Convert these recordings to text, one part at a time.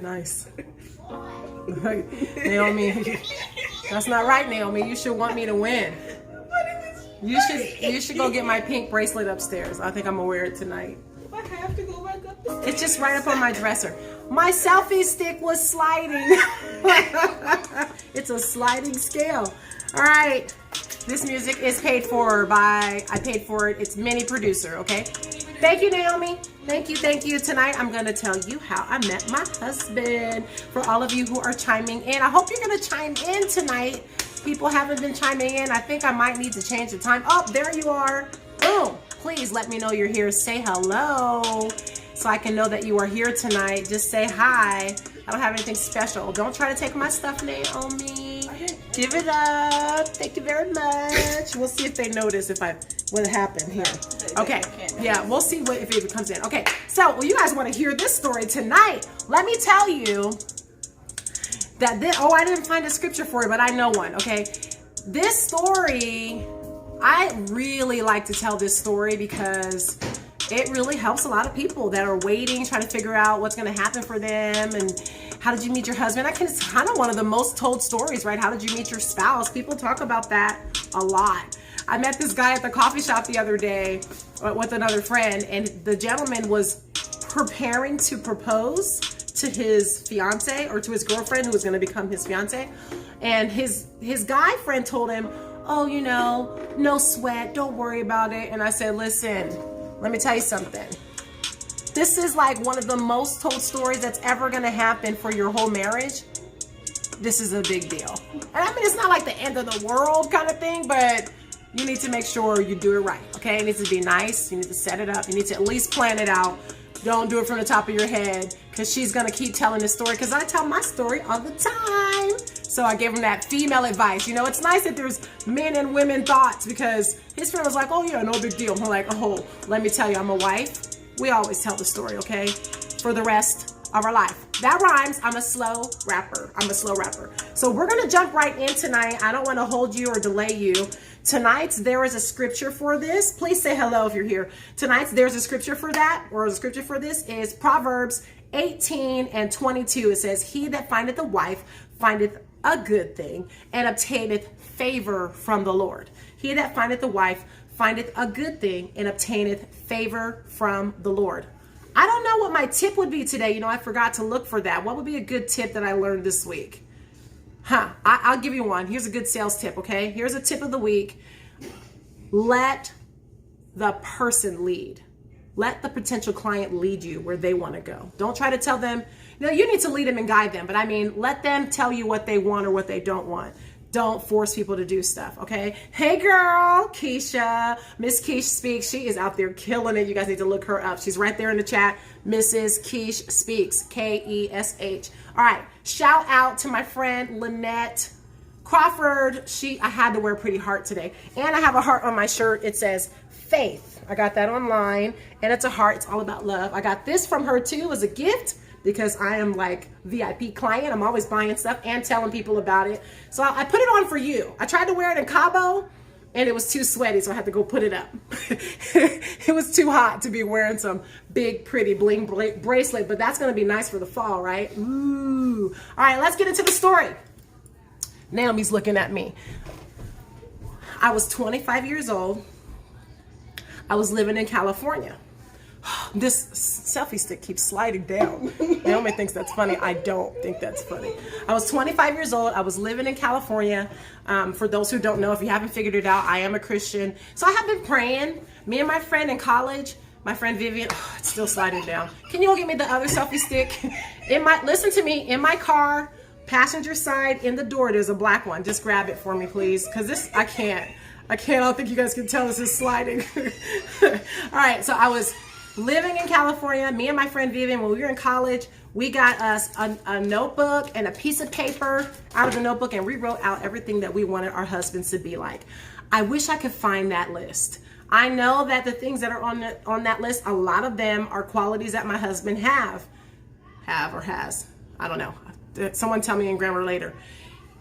Nice. Naomi, that's not right, Naomi. You should want me to win. You should go get my pink bracelet upstairs. I think I'm gonna wear it tonight. I have to go back up the stairs. It's just right up on my dresser. My selfie stick was sliding. It's a sliding scale. All right. This music is paid for by, I paid for it. It's Mini Producer, okay? Thank you, Naomi. Thank you, thank you. Tonight, I'm going to tell you how I met my husband. For all of you who are chiming in, I hope you're going to chime in tonight. People haven't been chiming in. I think I might need to change the time. Oh, there you are. Boom. Please let me know you're here. Say hello so I can know that you are here tonight. Just say hi. I don't have anything special. Don't try to take my stuff, Naomi. Give it up. Thank you very much. We'll see if they notice what happened here. Okay. Yeah, we'll see if it comes in. Okay. So, you guys want to hear this story tonight? Let me tell you that this, I didn't find a scripture for it, but I know one. Okay. This story, I really like to tell this story because it really helps a lot of people that are waiting, trying to figure out what's going to happen for them. And how did you meet your husband? It's kind of one of the most told stories, right? How did you meet your spouse? People talk about that a lot. I met this guy at the coffee shop the other day with another friend, and the gentleman was preparing to propose to his fiance or to his girlfriend who was going to become his fiance. And his guy friend told him, oh, no sweat, don't worry about it. And I said, listen, let me tell you something. This is like one of the most told stories that's ever going to happen for your whole marriage. This is a big deal. And I mean, it's not like the end of the world kind of thing, but you need to make sure you do it right, okay? It needs to be nice. You need to set it up. You need to at least plan it out. Don't do it from the top of your head, because she's going to keep telling this story, because I tell my story all the time. So I gave him that female advice. It's nice that there's men and women thoughts, because his friend was like, oh yeah, no big deal. I'm like, oh, let me tell you, I'm a wife. We always tell the story, okay? For the rest of our life. That rhymes. I'm a slow rapper. So we're going to jump right in tonight. I don't want to hold you or delay you. Tonight's there is a scripture for this. Please say hello if you're here. Tonight's there's a scripture for that, or the scripture for this is Proverbs 18:22. It says, he that findeth a wife findeth a good thing and obtaineth favor from the Lord. He that findeth a wife findeth a good thing and obtaineth favor from the Lord. I don't know what my tip would be today. I forgot to look for that. What would be a good tip that I learned this week? I'll give you one. Here's a good sales tip, okay? Here's a tip of the week. Let the person lead. Let the potential client lead you where they want to go. Don't try to tell them, you need to lead them and guide them. But I mean, let them tell you what they want or what they don't want. Don't force people to do stuff, okay? Hey girl, Keisha. Miss Keish Speaks. She is out there killing it. You guys need to look her up. She's right there in the chat. Mrs. Keish Speaks. Kesh. All right. Shout out to my friend Lynette Crawford. I had to wear a pretty heart today. And I have a heart on my shirt. It says faith. I got that online. And it's a heart. It's all about love. I got this from her too as a gift, because I am like VIP client. I'm always buying stuff and telling people about it. So I put it on for you. I tried to wear it in Cabo and it was too sweaty, so I had to go put it up. It was too hot to be wearing some big, pretty bling bracelet, but that's gonna be nice for the fall, right? Ooh. All right, let's get into the story. Naomi's looking at me. I was 25 years old. I was living in California. This selfie stick keeps sliding down. Naomi thinks that's funny. I don't think that's funny. I was 25 years old. I was living in California. For those who don't know, if you haven't figured it out, I am a Christian. So I have been praying. Me and my friend in college, my friend Vivian, it's still sliding down. Can you go get me the other selfie stick? Listen to me, in my car, passenger side, in the door, there's a black one. Just grab it for me, please. Because I can't. I don't think you guys can tell this is sliding. All right, so I was living in California. Me and my friend Vivian, when we were in college, we got us a notebook and a piece of paper out of the notebook, and we wrote out everything that we wanted our husbands to be like. I wish I could find that list. I know that the things that are on that list, a lot of them are qualities that my husband have or has. I don't know. Someone tell me in grammar later.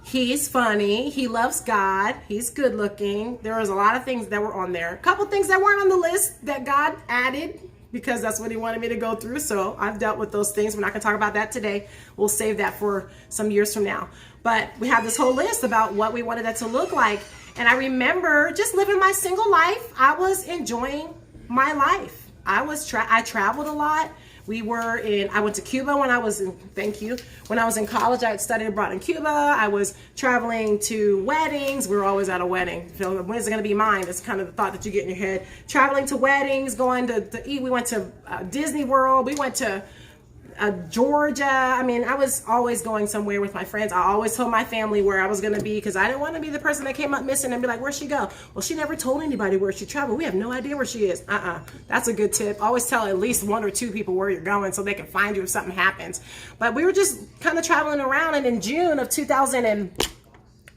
He's funny. He loves God. He's good looking. There was a lot of things that were on there. A couple things that weren't on the list that God added because that's what he wanted me to go through. So I've dealt with those things. We're not going to talk about that today. We'll save that for some years from now. But we have this whole list about what we wanted that to look like. And I remember just living my single life. I was enjoying my life. I traveled a lot. I went to Cuba when I was in college. I had studied abroad in Cuba. I was traveling to weddings. We were always at a wedding. So when is it going to be mine? That's kind of the thought that you get in your head. Traveling to weddings, going to eat. We went to Disney World. We went to Georgia. I mean, I was always going somewhere with my friends. I always told my family where I was going to be because I didn't want to be the person that came up missing and be like, where'd she go? Well, she never told anybody where she traveled. We have no idea where she is. That's a good tip. Always tell at least 1 or 2 people where you're going so they can find you if something happens. But we were just kind of traveling around, and in June of 2000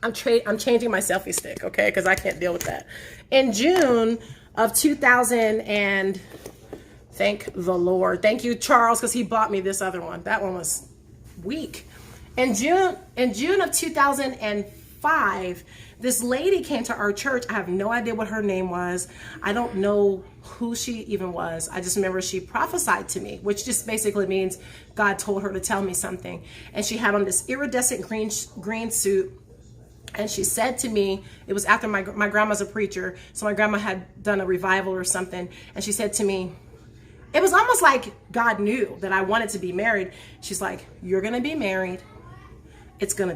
I'm changing my selfie stick, okay? Because I can't deal with that. In June of 2000 thank the Lord. Thank you, Charles, because he bought me this other one. That one was weak. In June of 2005, this lady came to our church. I have no idea what her name was. I don't know who she even was. I just remember she prophesied to me, which just basically means God told her to tell me something. And she had on this iridescent green suit. And she said to me, it was after my grandma's a preacher, so my grandma had done a revival or something. And she said to me, it was almost like God knew that I wanted to be married. She's like, you're going to be married. It's going to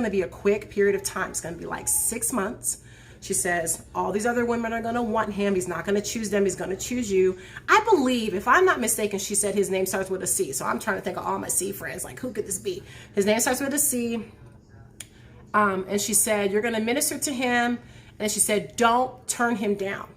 be a quick period of time. It's going to be like 6 months. She says, all these other women are going to want him. He's not going to choose them. He's going to choose you. I believe, if I'm not mistaken, she said his name starts with a C. So I'm trying to think of all my C friends. Like, who could this be? His name starts with a C. And she said, you're going to minister to him. And she said, don't turn him down.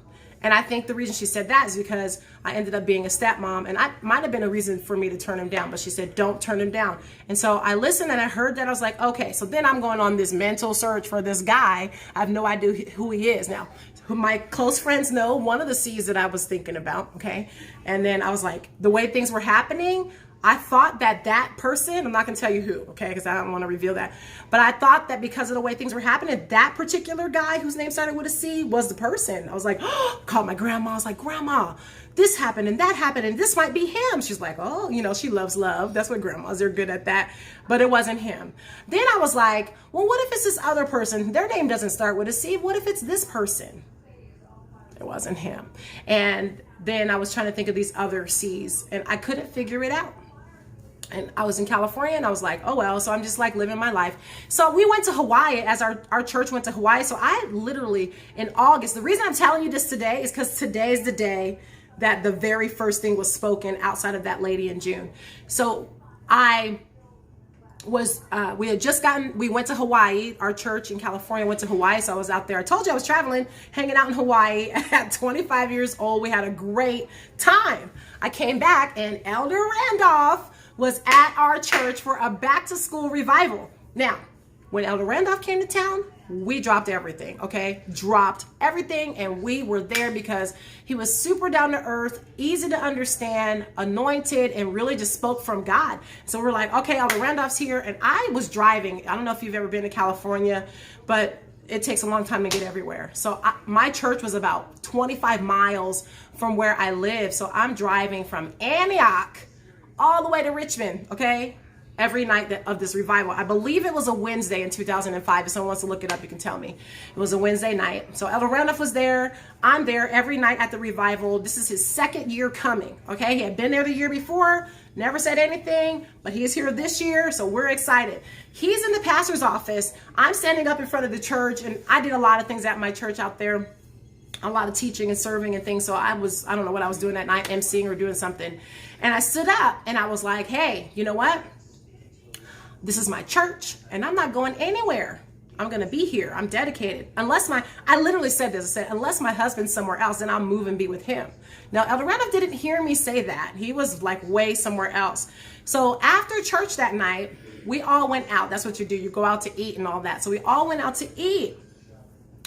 And I think the reason she said that is because I ended up being a stepmom, and I might have been a reason for me to turn him down, but she said, don't turn him down. And so I listened and I heard that. I was like, okay, so then I'm going on this mental search for this guy. I have no idea who he is. Now, who my close friends know one of the C's that I was thinking about, okay? And then I was like, the way things were happening, I thought that person, I'm not going to tell you who, okay, because I don't want to reveal that. But I thought that because of the way things were happening, that particular guy whose name started with a C was the person. I was like, oh, called my grandma. I was like, Grandma, this happened and that happened and this might be him. She's like, oh, she loves love. That's what grandmas are good at that. But it wasn't him. Then I was like, well, what if it's this other person? Their name doesn't start with a C. What if it's this person? It wasn't him. And then I was trying to think of these other C's and I couldn't figure it out. And I was in California and I was like, oh, well, so I'm just like living my life. So we went to Hawaii as our church went to Hawaii. So I literally in August, the reason I'm telling you this today is because today is the day that the very first thing was spoken outside of that lady in June. So we went to Hawaii. Our church in California went to Hawaii. So I was out there. I told you I was traveling, hanging out in Hawaii at 25 years old. We had a great time. I came back and Elder Randolph was at our church for a back to school revival. Now, when Elder Randolph came to town, we dropped everything, okay? Dropped everything, and we were there because he was super down to earth, easy to understand, anointed, and really just spoke from God. So we're like, okay, Elder Randolph's here, and I was driving. I don't know if you've ever been to California, but it takes a long time to get everywhere. So my church was about 25 miles from where I live, so I'm driving from Antioch all the way to Richmond, okay? Every night of this revival. I believe it was a Wednesday in 2005. If someone wants to look it up, you can tell me. It was a Wednesday night. So Elder Randolph was there. I'm there every night at the revival. This is his second year coming, okay? He had been there the year before, never said anything, but he is here this year, so we're excited. He's in the pastor's office. I'm standing up in front of the church, and I did a lot of things at my church out there. A lot of teaching and serving and things. So I don't know what I was doing that night, emceeing or doing something. And I stood up and I was like, hey, you know what? This is my church and I'm not going anywhere. I'm going to be here. I'm dedicated. I literally said this, I said, unless my husband's somewhere else, then I'll move and be with him. Now, Elder Randolph didn't hear me say that. He was like way somewhere else. So after church that night, we all went out. That's what you do. You go out to eat and all that. So we all went out to eat.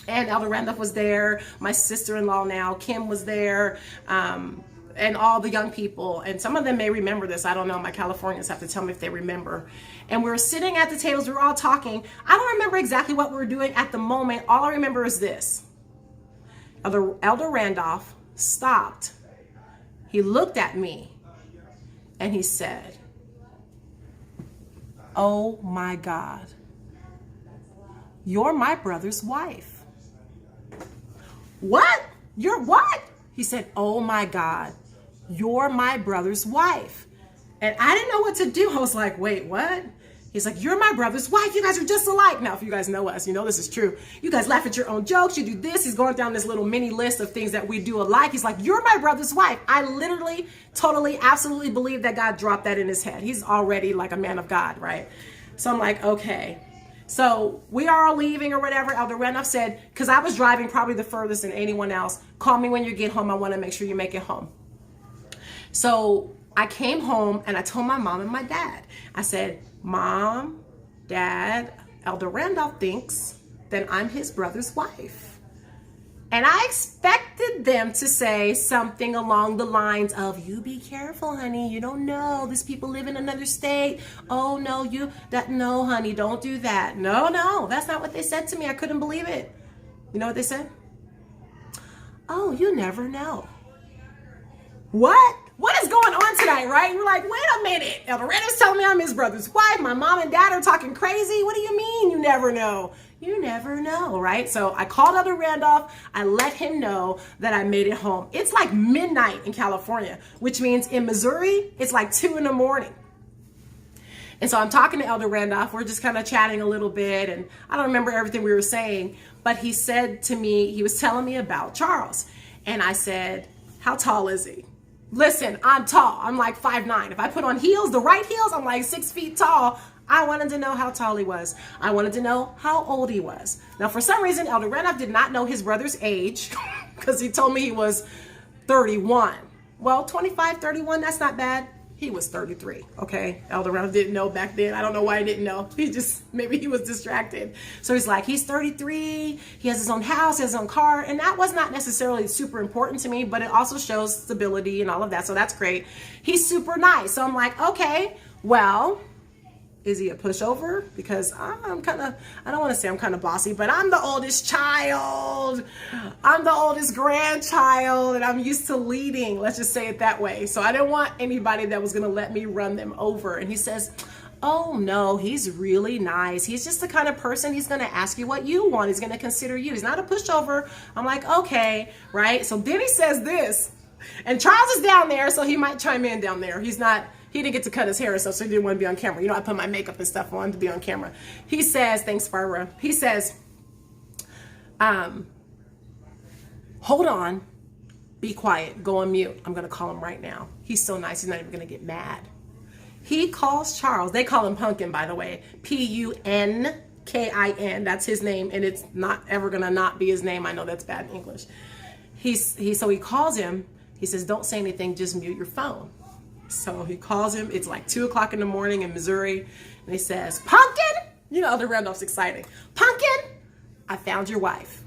And Elder Randolph was there. My sister-in-law now, Kim, was there. And all the young people. And some of them may remember this. I don't know. My Californians have to tell me if they remember. And we were sitting at the tables. We were all talking. I don't remember exactly what we were doing at the moment. All I remember is this. Elder Randolph stopped. He looked at me and he said, "Oh my God, you're my brother's wife." "What? You're what?" He said, "Oh my God, you're my brother's wife." And I didn't know what to do. I was like, "Wait, what?" He's like, "You're my brother's wife. You guys are just alike." Now, if you guys know us, you know this is true. You guys laugh at your own jokes. You do this. He's going down this little mini list of things that we do alike. He's like, "You're my brother's wife." I literally, totally, absolutely believe that God dropped that in his head. He's already like a man of God, right? So I'm like, okay. So we are all leaving or whatever. Elder Randolph said, because I was driving probably the furthest than anyone else, "Call me when you get home. I want to make sure you make it home." So I came home and I told my mom and my dad. I said, "Mom, Dad, Elder Randolph thinks that I'm his brother's wife." And I expected them to say something along the lines of, "You be careful, honey. You don't know. These people live in another state. Oh, no, no, honey, don't do that." No, that's not what they said to me. I couldn't believe it. You know what they said? "Oh, you never know." What? What is going on tonight, right? You're like, "Wait a minute. Elder Randolph's telling me I'm his brother's wife. My mom and dad are talking crazy. What do you mean you never know?" You never know, right? So I called Elder Randolph. I let him know that I made it home. It's like midnight in California, which means in Missouri, it's like 2 a.m. And so I'm talking to Elder Randolph. We're just kind of chatting a little bit, and I don't remember everything we were saying, but he said to me, he was telling me about Charles. And I said, "How tall is he?" Listen, I'm tall. I'm like 5'9". If I put on heels, the right heels, I'm like 6 feet tall. I wanted to know how tall he was. I wanted to know how old he was. Now, for some reason, Elder Randolph did not know his brother's age because he told me he was 31. Well, 25, 31, that's not bad. He was 33, okay? Elder Randolph didn't know back then. I don't know why he didn't know. Maybe he was distracted. So he's like, he's 33, he has his own house, he has his own car, and that was not necessarily super important to me, but it also shows stability and all of that, so that's great. He's super nice. So I'm like, okay, well, is he a pushover? Because I'm kind of, I don't want to say I'm kind of bossy, but I'm the oldest child. I'm the oldest grandchild, and I'm used to leading. Let's just say it that way. So I didn't want anybody that was going to let me run them over. And he says, "Oh no, he's really nice. He's just the kind of person, he's going to ask you what you want. He's going to consider you. He's not a pushover." I'm like, okay, right? So then he says this, and Charles is down there, so he might chime in down there. He didn't get to cut his hair and stuff, so he didn't want to be on camera. You know, I put my makeup and stuff on to be on camera. He says, thanks, Barbara. He says, "Hold on, be quiet, go on mute. I'm going to call him right now." He's so nice, he's not even going to get mad. He calls Charles. They call him Pumpkin, by the way. Punkin. That's his name, and it's not ever going to not be his name. I know that's bad in English. So he calls him. He says, "Don't say anything, just mute your phone." So he calls him. It's like 2 o'clock in the morning in Missouri. And he says, "Pumpkin," you know, Elder Randolph's exciting. "Pumpkin, I found your wife.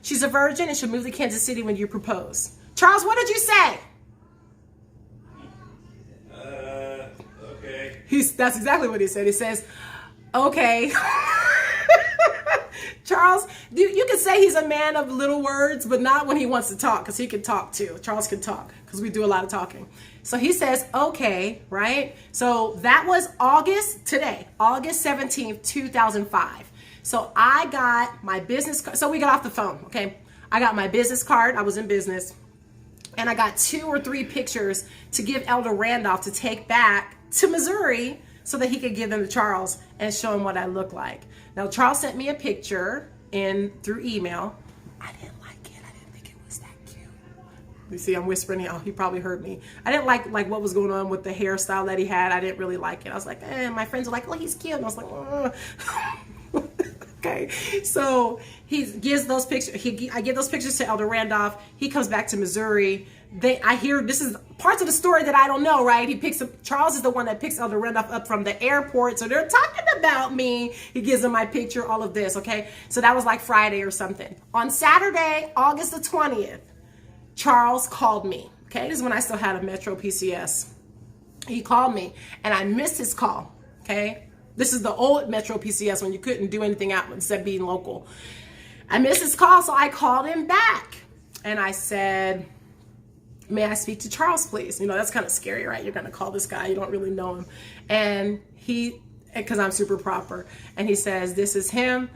She's a virgin and she'll move to Kansas City when you propose." Charles, what did you say? Okay. That's exactly what he said. He says, "Okay." Charles, you could say he's a man of little words, but not when he wants to talk, because he can talk too. Charles can talk because we do a lot of talking. So he says, "Okay," right? So that was August 17th, 2005. So I got my business card. So we got off the phone, okay? I got my business card. I was in business. And I got 2 or 3 pictures to give Elder Randolph to take back to Missouri so that he could give them to Charles and show him what I look like. Now, Charles sent me a picture through email. I didn't like it. I didn't think it was that cute. You see, I'm whispering. Oh, he probably heard me. I didn't like what was going on with the hairstyle that he had. I didn't really like it. I was like, my friends were like, "Oh, he's cute." And I was like, okay. So he gives those pictures. I give those pictures to Elder Randolph. He comes back to Missouri. I hear this is parts of the story that I don't know, right? Charles is the one that picks Elder Randolph up from the airport. So they're talking about me. He gives him my picture, all of this, okay? So that was like Friday or something. On Saturday, August the 20th, Charles called me, okay? This is when I still had a Metro PCS. He called me, and I missed his call, okay? This is the old Metro PCS when you couldn't do anything out except being local. I missed his call, so I called him back. And I said, may I speak to Charles, please? You know, that's kind of scary, right? You're going to call this guy, you don't really know him. And because I'm super proper, and he says, this is him.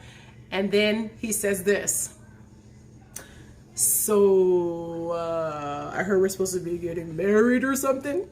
And then he says this. So, I heard we're supposed to be getting married or something.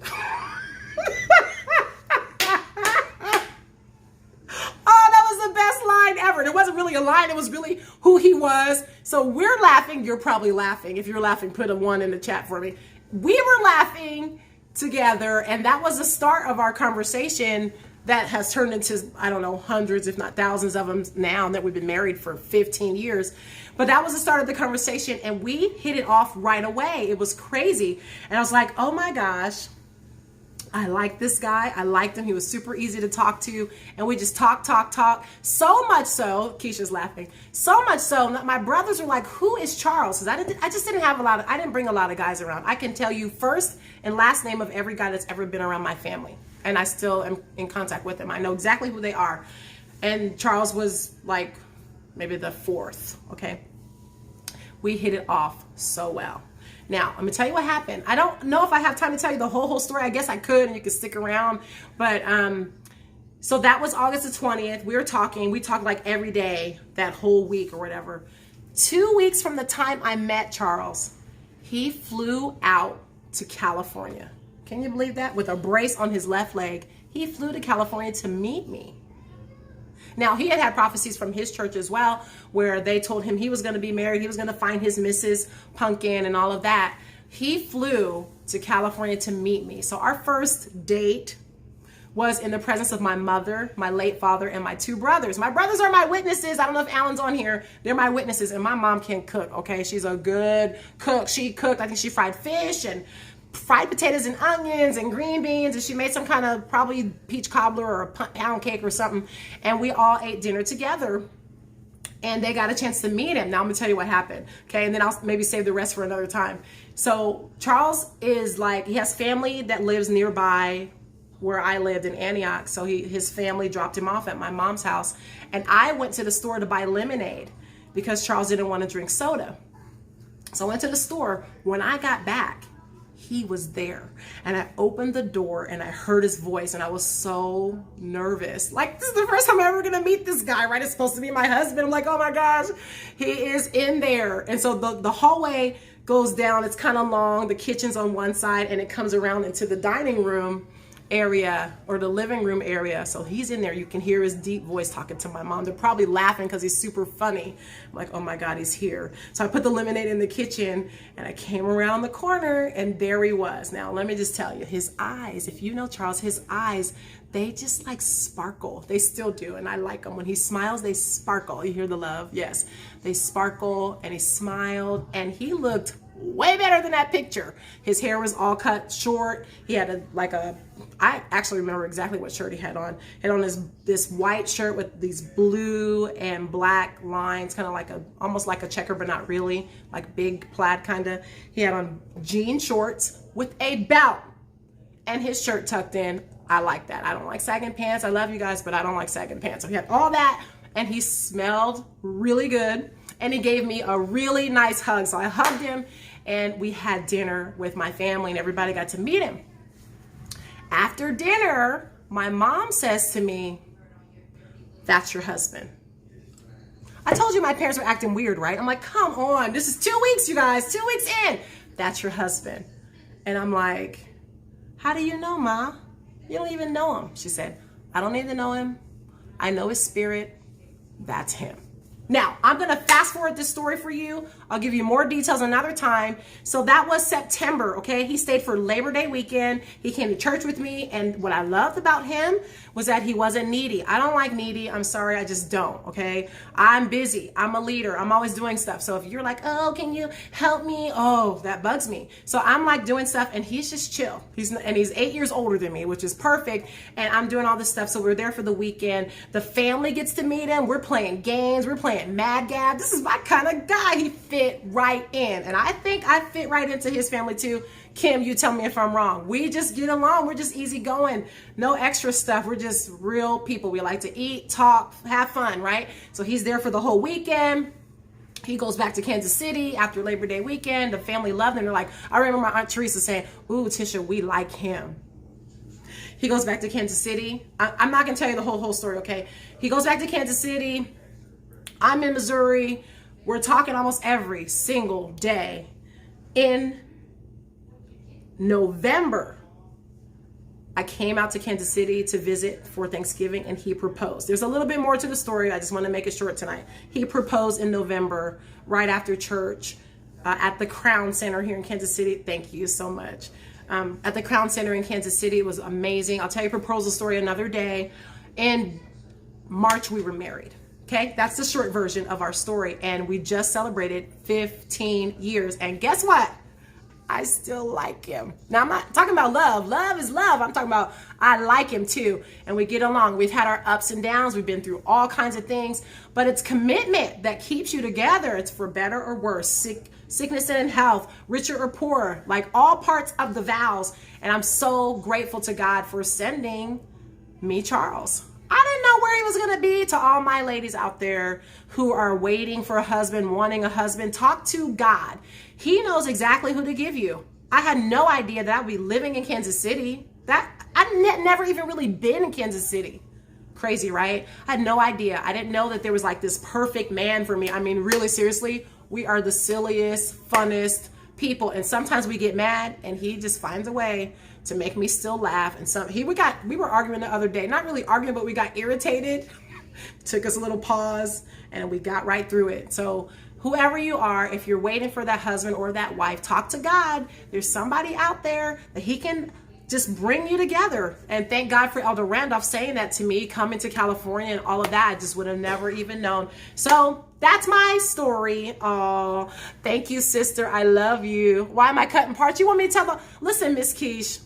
Ever. It wasn't really a line. It was really who he was. So we're laughing. You're probably laughing. If you're laughing, put a 1 in the chat for me. We were laughing together, and that was the start of our conversation that has turned into, I don't know, hundreds, if not thousands of them now that we've been married for 15 years. But that was the start of the conversation, and we hit it off right away. It was crazy. And I was like, oh my gosh, I like this guy. I liked him. He was super easy to talk to. And we just talk. So much so, Keisha's laughing. So much so that my brothers were like, who is Charles? Because I just didn't have I didn't bring a lot of guys around. I can tell you first and last name of every guy that's ever been around my family. And I still am in contact with them. I know exactly who they are. And Charles was like maybe the 4th, okay? We hit it off so well. Now, I'm going to tell you what happened. I don't know if I have time to tell you the whole story. I guess I could, and you could stick around. But, so that was August the 20th. We were talking. We talked like every day that whole week or whatever. 2 weeks from the time I met Charles, he flew out to California. Can you believe that? With a brace on his left leg, he flew to California to meet me. Now, he had prophecies from his church as well, where they told him he was going to be married. He was going to find his Mrs. Pumpkin and all of that. He flew to California to meet me. So our first date was in the presence of my mother, my late father, and my 2 brothers. My brothers are my witnesses. I don't know if Alan's on here. They're my witnesses. And my mom can cook, okay? She's a good cook. She cooked. I think she fried fish and fried potatoes and onions and green beans, and she made some kind of probably peach cobbler or a pound cake or something, and we all ate dinner together, and they got a chance to meet him. Now I'm gonna tell you what happened, okay? And then I'll maybe save the rest for another time. So Charles is like, he has family that lives nearby where I lived in Antioch, so his family dropped him off at my mom's house, and I went to the store to buy lemonade because Charles didn't want to drink soda. So I went to the store. When I got back, he was there, and I opened the door and I heard his voice, and I was so nervous. Like, this is the first time I'm ever gonna meet this guy, right? It's supposed to be my husband. I'm like, oh my gosh, he is in there. And so the hallway goes down. It's kind of long. The kitchen's on one side, and it comes around into the dining room area or the living room area. So he's in there. You can hear his deep voice talking to my mom. They're probably laughing because he's super funny. I'm like, oh my God, he's here. So I put the lemonade in the kitchen, and I came around the corner, and there he was. Now, let me just tell you, his eyes, if you know Charles, his eyes, they just like sparkle. They still do. And I like them. When he smiles, they sparkle. You hear the love? Yes. They sparkle, and he smiled, and he looked way better than that picture. His hair was all cut short. He had I actually remember exactly what shirt he had on. He had on this white shirt with these blue and black lines, kind of like almost like a checker, but not really, like big plaid kind of. He had on jean shorts with a belt and his shirt tucked in. I like that. I don't like sagging pants. I love you guys, but I don't like sagging pants. So he had all that, and he smelled really good, and he gave me a really nice hug. So I hugged him, and we had dinner with my family, and everybody got to meet him. After dinner, my mom says to me, that's your husband. I told you my parents were acting weird, right? I'm like, come on, this is 2 weeks, you guys, 2 weeks in. That's your husband. And I'm like, how do you know, Ma? You don't even know him. She said, I don't need to know him. I know his spirit. That's him. Now, I'm going to fast forward this story for you. I'll give you more details another time. So that was September, okay? He stayed for Labor Day weekend. He came to church with me, and what I loved about him was that he wasn't needy. I don't like needy. I'm sorry, I just don't, okay? I'm busy. I'm a leader. I'm always doing stuff. So if you're like, oh, can you help me? Oh, that bugs me. So I'm like doing stuff, and he's just chill. He's 8 years older than me, which is perfect, and I'm doing all this stuff. So we're there for the weekend. The family gets to meet him. We're playing games. We're playing Mad Gab. This is my kind of guy. He fit right in, and I think I fit right into his family too. Kim, you tell me if I'm wrong. We just get along. We're just easy going. No extra stuff. We're just real people. We like to eat, talk, have fun, right? So he's there for the whole weekend. He goes back to Kansas City after Labor Day weekend. The family loved him. They're like, I remember my Aunt Teresa saying, ooh, Tisha, we like him. He goes back to Kansas City. I'm not going to tell you the whole story, okay? He goes back to Kansas City. I'm in Missouri. We're talking almost every single day. In November, I came out to Kansas City to visit for Thanksgiving, and he proposed. There's a little bit more to the story. I just want to make it short tonight. He proposed in November, right after church, at the Crown Center here in Kansas City. Thank you so much. At the Crown Center in Kansas City. It was amazing. I'll tell you proposal story another day. In March, we were married. Okay, that's the short version of our story. And we just celebrated 15 years. And guess what? I still like him. Now, I'm not talking about love. Love is love. I'm talking about I like him too. And we get along. We've had our ups and downs. We've been through all kinds of things. But it's commitment that keeps you together. It's for better or worse. Sickness and health, richer or poorer, like all parts of the vows. And I'm so grateful to God for sending me Charles. I didn't know where he was going to be. To all my ladies out there who are waiting for a husband, wanting a husband, talk to God. He knows exactly who to give you. I had no idea that I'd be living in Kansas City. I'd never even really been in Kansas City. Crazy, right? I had no idea. I didn't know that there was like this perfect man for me. I mean, really, seriously, we are the silliest, funnest people. And sometimes we get mad and he just finds a way to make me still laugh. And we were arguing the other day, not really arguing, but we got irritated. Took us a little pause and we got right through it. So whoever you are, if you're waiting for that husband or that wife, talk to God. There's somebody out there that he can just bring you together. And thank God for Elder Randolph saying that to me, coming to California and all of that. I just would have never even known. So that's my story. Oh, thank you, sister. I love you. Why am I cutting parts? You want me to tell them? Listen, Miss Keish,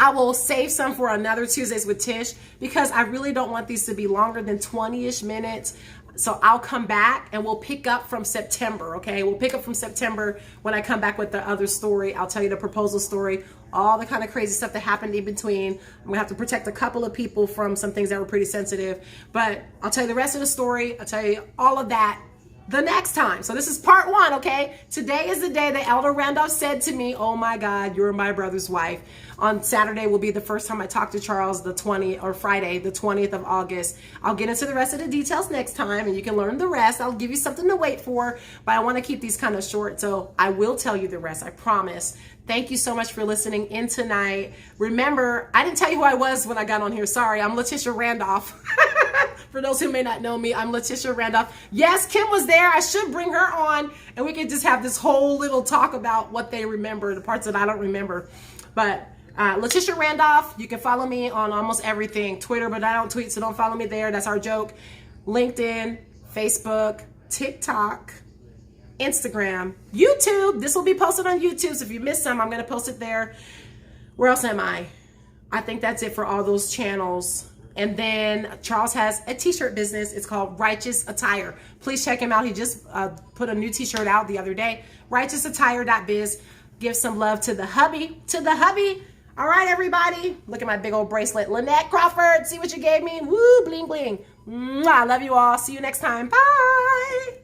I will save some for another Tuesdays with Tish because I really don't want these to be longer than 20-ish minutes. So I'll come back and we'll pick up from September, okay? We'll pick up from September when I come back with the other story. I'll tell you the proposal story, all the kind of crazy stuff that happened in between. I'm gonna have to protect a couple of people from some things that were pretty sensitive, but I'll tell you the rest of the story. I'll tell you all of that the next time. So this is part one, okay? Today is the day that Elder Randolph said to me, oh my God, you're my brother's wife. On Saturday will be the first time I talk to Charles, Friday, the 20th of August. I'll get into the rest of the details next time and you can learn the rest. I'll give you something to wait for, but I want to keep these kind of short, so I will tell you the rest, I promise. Thank you so much for listening in tonight. Remember, I didn't tell you who I was when I got on here. Sorry, I'm Letitia Randolph. For those who may not know me, I'm Letitia Randolph. Yes, Kim was there. I should bring her on and we could just have this whole little talk about what they remember, the parts that I don't remember. But Letitia Randolph, you can follow me on almost everything. Twitter, but I don't tweet, so don't follow me there. That's our joke. LinkedIn, Facebook, TikTok, Instagram, YouTube. This will be posted on YouTube, so if you missed some, I'm going to post it there. Where else am I? I think that's it for all those channels. And then Charles has a t-shirt business. It's called Righteous Attire. Please check him out. He just put a new t-shirt out the other day. RighteousAttire.biz. Give some love to the hubby. All right, everybody. Look at my big old bracelet. Lynette Crawford. See what you gave me? Woo, bling, bling. Mwah, I love you all. See you next time. Bye.